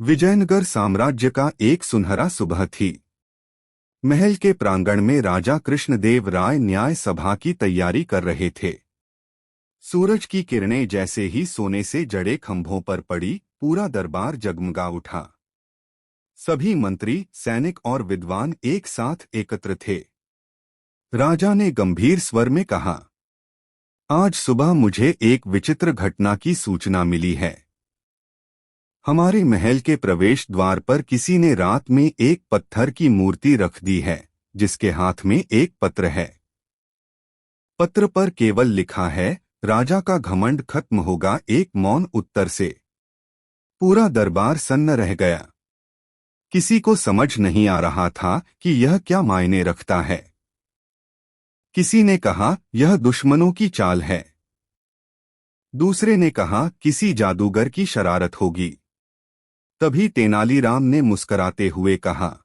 विजयनगर साम्राज्य का एक सुनहरा सुबह थी। महल के प्रांगण में राजा कृष्णदेव राय न्याय सभा की तैयारी कर रहे थे। सूरज की किरणें जैसे ही सोने से जड़े खंभों पर पड़ी, पूरा दरबार जगमगा उठा। सभी मंत्री, सैनिक और विद्वान एक साथ एकत्र थे। राजा ने गंभीर स्वर में कहा, आज सुबह मुझे एक विचित्र घटना की सूचना मिली है। हमारे महल के प्रवेश द्वार पर किसी ने रात में एक पत्थर की मूर्ति रख दी है, जिसके हाथ में एक पत्र है। पत्र पर केवल लिखा है, राजा का घमंड खत्म होगा, एक मौन उत्तर से। पूरा दरबार सन्न रह गया। किसी को समझ नहीं आ रहा था कि यह क्या मायने रखता है। किसी ने कहा, यह दुश्मनों की चाल है। दूसरे ने कहा, किसी जादूगर की शरारत होगी। तभी तेनालीराम ने मुस्कराते हुए कहा,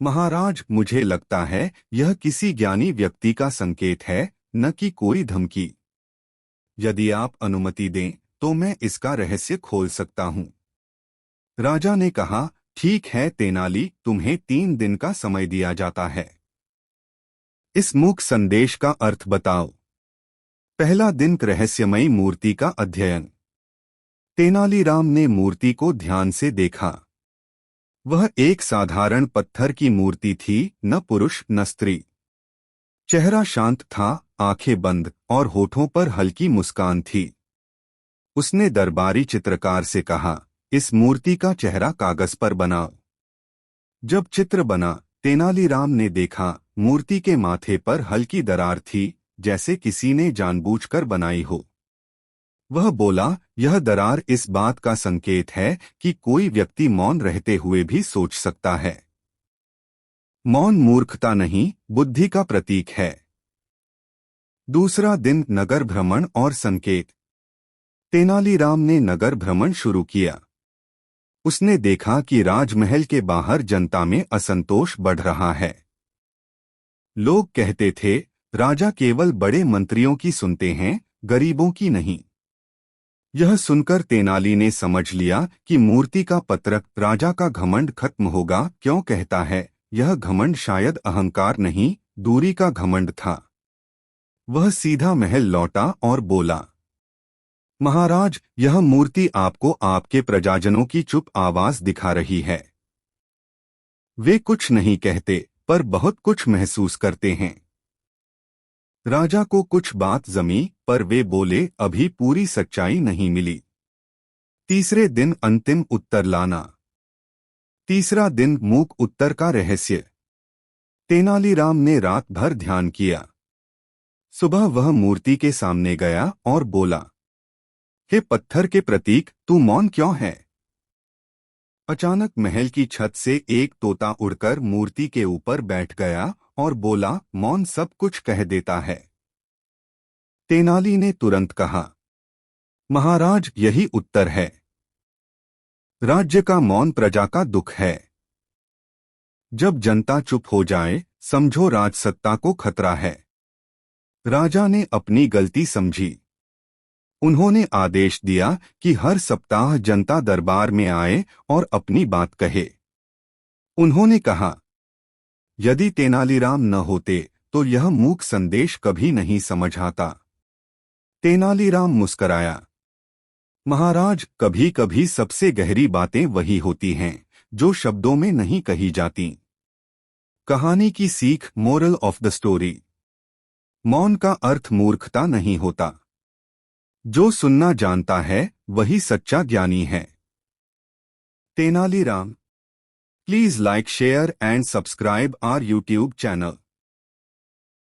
महाराज, मुझे लगता है यह किसी ज्ञानी व्यक्ति का संकेत है, न कि कोई धमकी। यदि आप अनुमति दें तो मैं इसका रहस्य खोल सकता हूं। राजा ने कहा, ठीक है तेनाली, तुम्हें 3 दिन का समय दिया जाता है। इस मूक संदेश का अर्थ बताओ। पहला दिन, रहस्यमयी मूर्ति का अध्ययन। तेनालीराम ने मूर्ति को ध्यान से देखा। वह एक साधारण पत्थर की मूर्ति थी, न पुरुष न स्त्री। चेहरा शांत था, आंखें बंद और होठों पर हल्की मुस्कान थी। उसने दरबारी चित्रकार से कहा, इस मूर्ति का चेहरा कागज पर बनाओ। जब चित्र बना, तेनालीराम ने देखा, मूर्ति के माथे पर हल्की दरार थी, जैसे किसी ने जानबूझकर बनाई हो। वह बोला, यह दरार इस बात का संकेत है कि कोई व्यक्ति मौन रहते हुए भी सोच सकता है। मौन मूर्खता नहीं, बुद्धि का प्रतीक है। दूसरा दिन, नगर भ्रमण और संकेत। तेनालीराम ने नगर भ्रमण शुरू किया। उसने देखा कि राजमहल के बाहर जनता में असंतोष बढ़ रहा है। लोग कहते थे, राजा केवल बड़े मंत्रियों की सुनते हैं, गरीबों की नहीं। यह सुनकर तेनाली ने समझ लिया कि मूर्ति का पत्रक राजा का घमंड खत्म होगा क्यों कहता है। यह घमंड शायद अहंकार नहीं, दूरी का घमंड था। वह सीधा महल लौटा और बोला, महाराज, यह मूर्ति आपको आपके प्रजाजनों की चुप आवाज दिखा रही है। वे कुछ नहीं कहते, पर बहुत कुछ महसूस करते हैं। राजा को कुछ बात जमी, पर वे बोले, अभी पूरी सच्चाई नहीं मिली। तीसरे दिन, अंतिम उत्तर लाना। तीसरा दिन, मूक उत्तर का रहस्य। तेनालीराम ने रात भर ध्यान किया। सुबह वह मूर्ति के सामने गया और बोला, हे पत्थर के प्रतीक, तू मौन क्यों है? अचानक महल की छत से एक तोता उड़कर मूर्ति के ऊपर बैठ गया और बोला, मौन सब कुछ कह देता है। तेनाली ने तुरंत कहा, महाराज, यही उत्तर है। राज्य का मौन प्रजा का दुख है। जब जनता चुप हो जाए, समझो राजसत्ता को खतरा है। राजा ने अपनी गलती समझी। उन्होंने आदेश दिया कि हर सप्ताह जनता दरबार में आए और अपनी बात कहे। उन्होंने कहा, यदि तेनालीराम न होते तो यह मूक संदेश कभी नहीं समझ आता। तेनालीराम मुस्कराया, महाराज, कभी कभी सबसे गहरी बातें वही होती हैं जो शब्दों में नहीं कही जाती। कहानी की सीख, मोरल ऑफ द स्टोरी। मौन का अर्थ मूर्खता नहीं होता। जो सुनना जानता है वही सच्चा ज्ञानी है। Tenaliram. Please like, share and subscribe our YouTube channel.